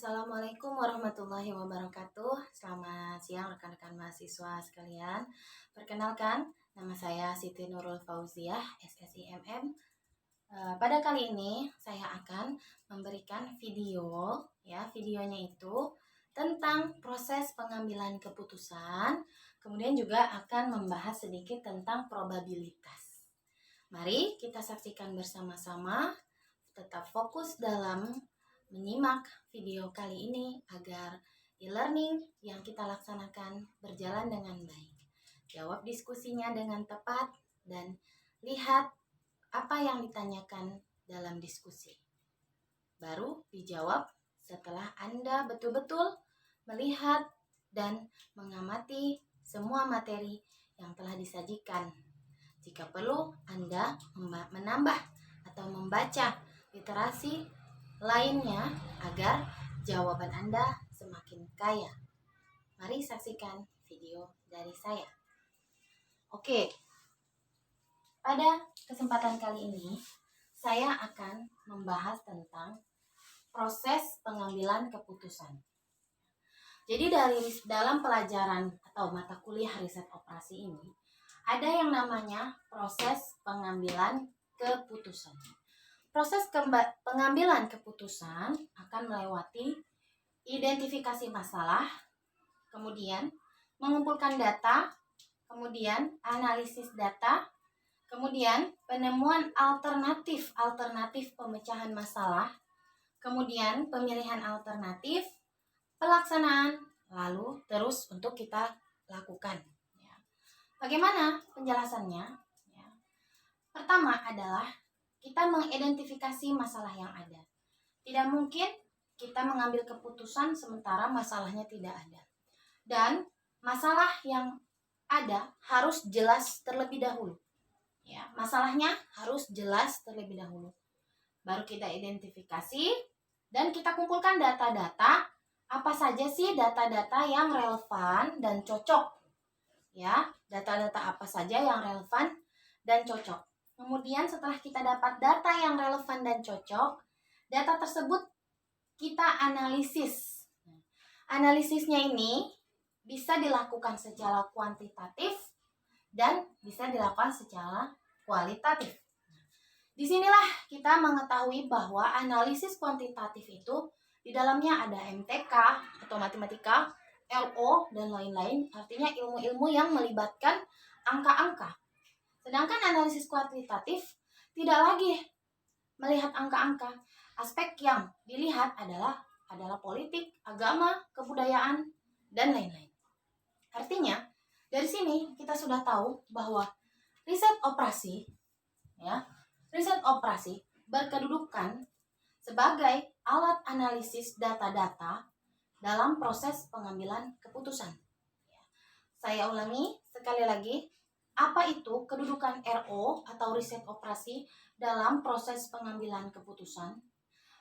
Assalamualaikum warahmatullahi wabarakatuh. Selamat siang rekan-rekan mahasiswa sekalian. Perkenalkan, nama saya Siti Nurul Fauziah, SSIMM. Pada kali ini saya akan memberikan videonya itu tentang proses pengambilan keputusan, kemudian juga akan membahas sedikit tentang probabilitas. Mari kita saksikan bersama-sama, tetap fokus dalam menyimak video kali ini agar e-learning yang kita laksanakan berjalan dengan baik. Jawab diskusinya dengan tepat dan lihat apa yang ditanyakan dalam diskusi. Baru dijawab setelah Anda betul-betul melihat dan mengamati semua materi yang telah disajikan. Jika perlu, Anda menambah atau membaca literasi lainnya agar jawaban Anda semakin kaya. Mari saksikan video dari saya. Oke, pada kesempatan kali ini saya akan membahas tentang proses pengambilan keputusan. Jadi dalam pelajaran atau mata kuliah riset operasi ini ada yang namanya proses pengambilan keputusan. Proses pengambilan keputusan akan melewati identifikasi masalah, kemudian mengumpulkan data, kemudian analisis data, kemudian penemuan alternatif pemecahan masalah, kemudian pemilihan alternatif, pelaksanaan, lalu terus untuk kita lakukan. Bagaimana penjelasannya? Pertama adalah kita mengidentifikasi masalah yang ada. Tidak mungkin kita mengambil keputusan sementara masalahnya tidak ada. Dan masalah yang ada harus jelas terlebih dahulu. Masalahnya harus jelas terlebih dahulu. Baru kita identifikasi dan kita kumpulkan data-data. Apa saja sih data-data yang relevan dan cocok? Data-data apa saja yang relevan dan cocok. Kemudian setelah kita dapat data yang relevan dan cocok, data tersebut kita analisis. Analisisnya ini bisa dilakukan secara kuantitatif dan bisa dilakukan secara kualitatif. Disinilah kita mengetahui bahwa analisis kuantitatif itu di dalamnya ada MTK atau matematika, LO, dan lain-lain. Artinya ilmu-ilmu yang melibatkan angka-angka. Sedangkan analisis kuantitatif tidak lagi melihat angka-angka. Aspek yang dilihat adalah politik, agama, kebudayaan, dan lain-lain. Artinya, dari sini kita sudah tahu bahwa riset operasi berkedudukan sebagai alat analisis data-data dalam proses pengambilan keputusan. Saya ulangi sekali lagi. Apa itu kedudukan RO atau riset operasi dalam proses pengambilan keputusan?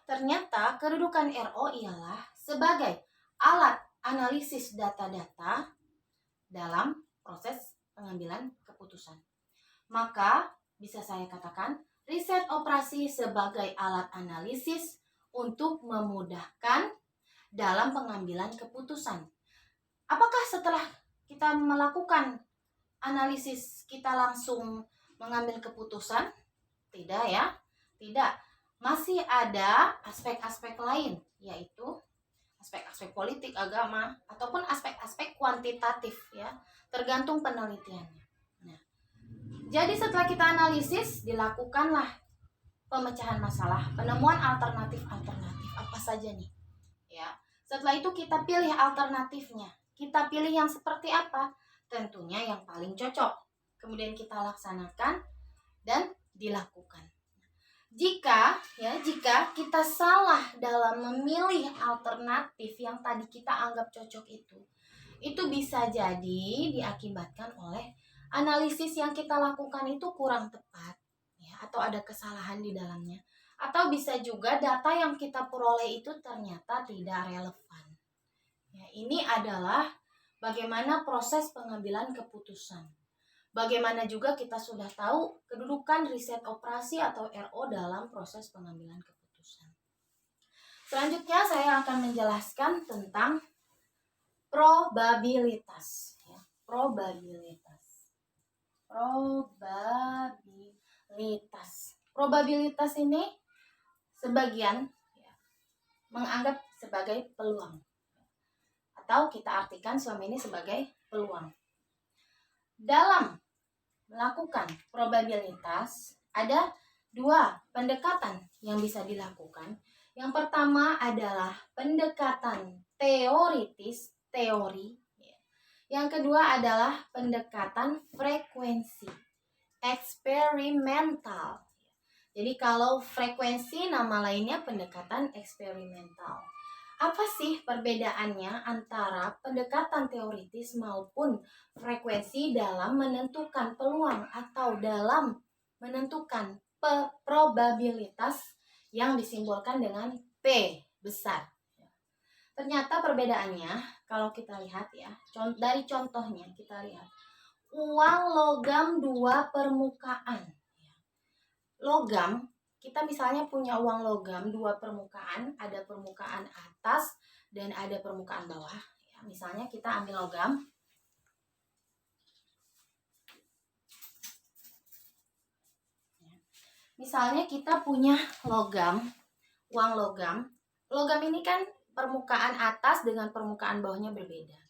Ternyata kedudukan RO ialah sebagai alat analisis data-data dalam proses pengambilan keputusan. Maka bisa saya katakan riset operasi sebagai alat analisis untuk memudahkan dalam pengambilan keputusan. Apakah setelah kita melakukan analisis kita langsung mengambil keputusan? Tidak ya, tidak. Masih ada aspek-aspek lain, yaitu aspek-aspek politik, agama, ataupun aspek-aspek kuantitatif ya, tergantung penelitiannya. Jadi setelah kita analisis, dilakukanlah pemecahan masalah, penemuan alternatif apa saja nih. Setelah itu kita pilih alternatifnya. Kita pilih yang seperti apa? Tentunya yang paling cocok. Kemudian kita laksanakan dan dilakukan. Jika kita salah dalam memilih alternatif yang tadi kita anggap cocok itu bisa jadi diakibatkan oleh analisis yang kita lakukan itu kurang tepat atau ada kesalahan di dalamnya. Atau bisa juga data yang kita peroleh itu ternyata tidak relevan. Ini adalah bagaimana proses pengambilan keputusan. Bagaimana juga kita sudah tahu kedudukan riset operasi atau RO dalam proses pengambilan keputusan. Selanjutnya saya akan menjelaskan tentang probabilitas. Ya, probabilitas. Probabilitas ini sebagian ya, menganggap sebagai peluang. Atau kita artikan selama ini sebagai peluang. Dalam melakukan probabilitas, ada dua pendekatan yang bisa dilakukan. Yang pertama adalah pendekatan teoritis, teori. Yang kedua adalah pendekatan frekuensi, eksperimental. Jadi kalau frekuensi nama lainnya pendekatan eksperimental. Apa sih perbedaannya antara pendekatan teoritis maupun frekuensi dalam menentukan peluang atau dalam menentukan probabilitas yang disimbolkan dengan P besar? Ternyata perbedaannya kalau kita lihat ya, dari contohnya kita lihat uang logam dua permukaan. Logam, kita misalnya punya uang logam dua permukaan, ada permukaan atas dan ada permukaan bawah. Ya, misalnya kita ambil logam. Misalnya kita punya logam, uang logam. Logam ini kan permukaan atas dengan permukaan bawahnya berbeda.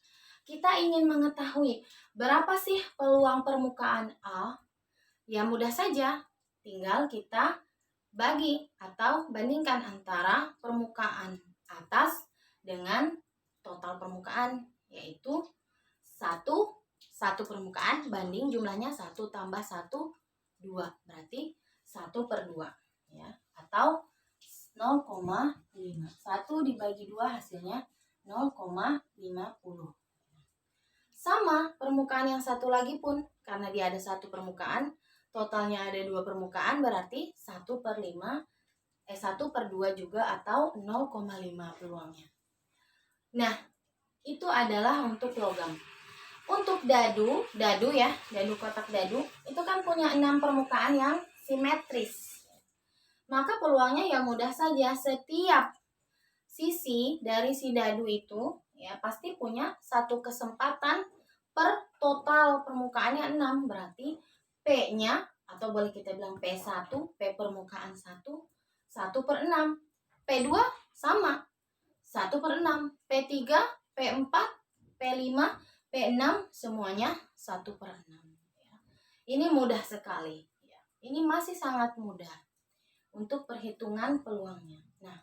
Kita ingin mengetahui berapa sih peluang permukaan A? Ya mudah saja, tinggal kita bagi atau bandingkan antara permukaan atas dengan total permukaan, yaitu satu permukaan banding jumlahnya 1 tambah 1, 2. Berarti 1/2 ya, atau 0,5. 1 dibagi 2 hasilnya 0,50. Sama permukaan yang satu lagi pun, karena dia ada satu permukaan, totalnya ada 2 permukaan, berarti 1/5, 1/2 juga atau 0,5 peluangnya. Nah, itu adalah untuk logam. Untuk dadu ya, dadu kotak dadu, itu kan punya 6 permukaan yang simetris. Maka peluangnya ya mudah saja, setiap sisi dari si dadu itu ya pasti punya satu kesempatan per total permukaannya 6. Berarti P-nya atau boleh kita bilang P1, P permukaan 1, 1/6. P2 sama 1/6. P3, P4, P5, P6 semuanya 1/6. Ini mudah sekali. Ini masih sangat mudah untuk perhitungan peluangnya. Nah,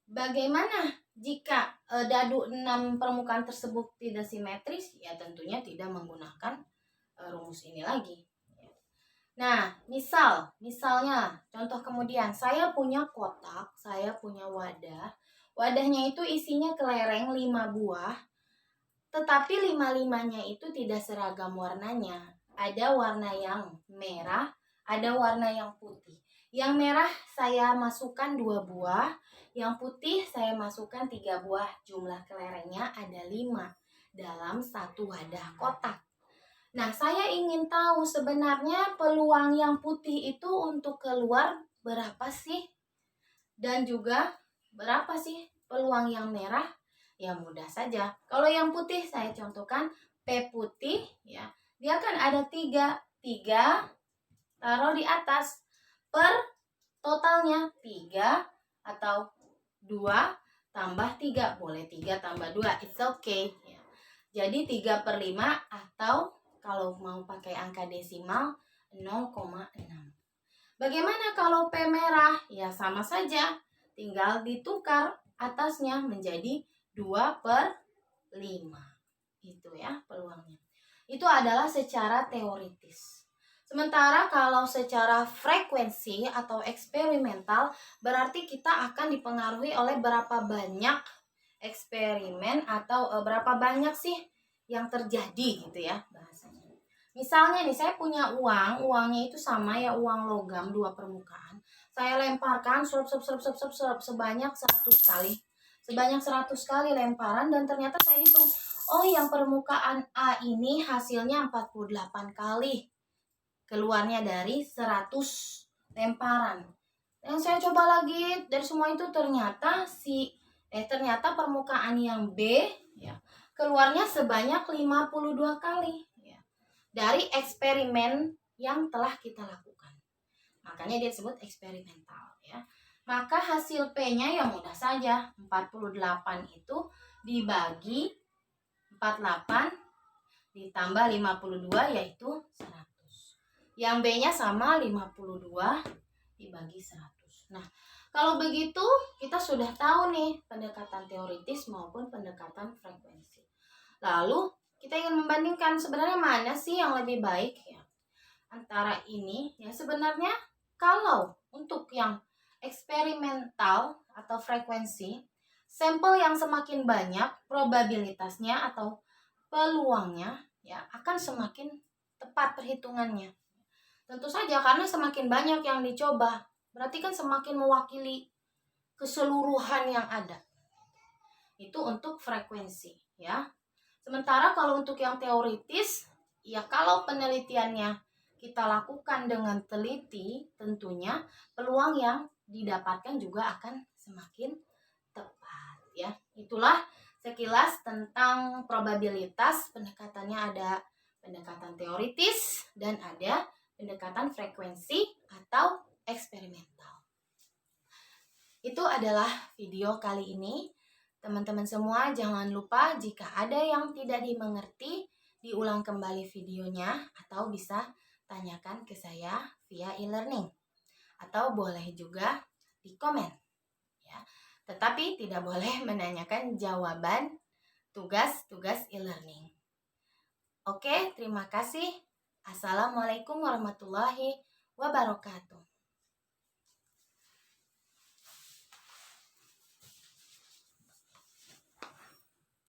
bagaimana jika dadu 6 permukaan tersebut tidak simetris? Ya tentunya tidak menggunakan rumus ini lagi. Nah, misalnya contoh kemudian, saya punya kotak, saya punya wadah. Wadahnya itu isinya kelereng 5 buah, tetapi 5-5-nya itu tidak seragam warnanya. Ada warna yang merah, ada warna yang putih. Yang merah saya masukkan 2 buah, yang putih saya masukkan 3 buah. Jumlah kelerengnya ada 5 dalam satu wadah kotak. Nah, saya ingin tahu sebenarnya peluang yang putih itu untuk keluar berapa sih? Dan juga berapa sih peluang yang merah? Ya mudah saja. Kalau yang putih saya contohkan P putih ya. Dia kan ada 3 taruh di atas per totalnya 3 atau 2 tambah 3. Boleh 3 tambah 2, it's okay ya. Jadi 3/5 atau kalau mau pakai angka desimal 0,6. Bagaimana kalau P merah? Ya sama saja, tinggal ditukar atasnya menjadi 2/5. Itu ya peluangnya. Itu adalah secara teoritis. Sementara kalau secara frekuensi atau eksperimental, berarti kita akan dipengaruhi oleh berapa banyak eksperimen atau berapa banyak sih yang terjadi gitu ya bahasanya. Misalnya nih, saya punya uangnya itu sama ya, uang logam 2 permukaan. Saya lemparkan sebanyak 100 kali. Sebanyak 100 kali lemparan dan ternyata saya hitung, oh yang permukaan A ini hasilnya 48 kali keluarnya dari 100 lemparan. Yang saya coba lagi dari semua itu ternyata permukaan yang B ya, keluarnya sebanyak 52 kali ya, dari eksperimen yang telah kita lakukan. Makanya dia disebut eksperimental ya. Maka hasil P-nya yang mudah saja, 48 itu dibagi 48 ditambah 52 yaitu 100. Yang B-nya sama 52 dibagi 100. Nah, kalau begitu kita sudah tahu nih pendekatan teoritis maupun pendekatan frekuensi. Lalu kita ingin membandingkan sebenarnya mana sih yang lebih baik ya antara ini ya. Sebenarnya kalau untuk yang eksperimental atau frekuensi, sampel yang semakin banyak probabilitasnya atau peluangnya ya akan semakin tepat perhitungannya. Tentu saja karena semakin banyak yang dicoba, berarti kan semakin mewakili keseluruhan yang ada. Itu untuk frekuensi ya. Sementara kalau untuk yang teoritis, ya kalau penelitiannya kita lakukan dengan teliti, tentunya peluang yang didapatkan juga akan semakin tepat ya. Itulah sekilas tentang probabilitas. Pendekatannya ada pendekatan teoritis dan ada pendekatan frekuensi atau eksperimental. Itu adalah video kali ini. Teman-teman semua jangan lupa jika ada yang tidak dimengerti, diulang kembali videonya atau bisa tanyakan ke saya via e-learning. Atau boleh juga di komen. Ya. Tetapi tidak boleh menanyakan jawaban tugas-tugas e-learning. Oke, terima kasih. Assalamualaikum warahmatullahi wabarakatuh.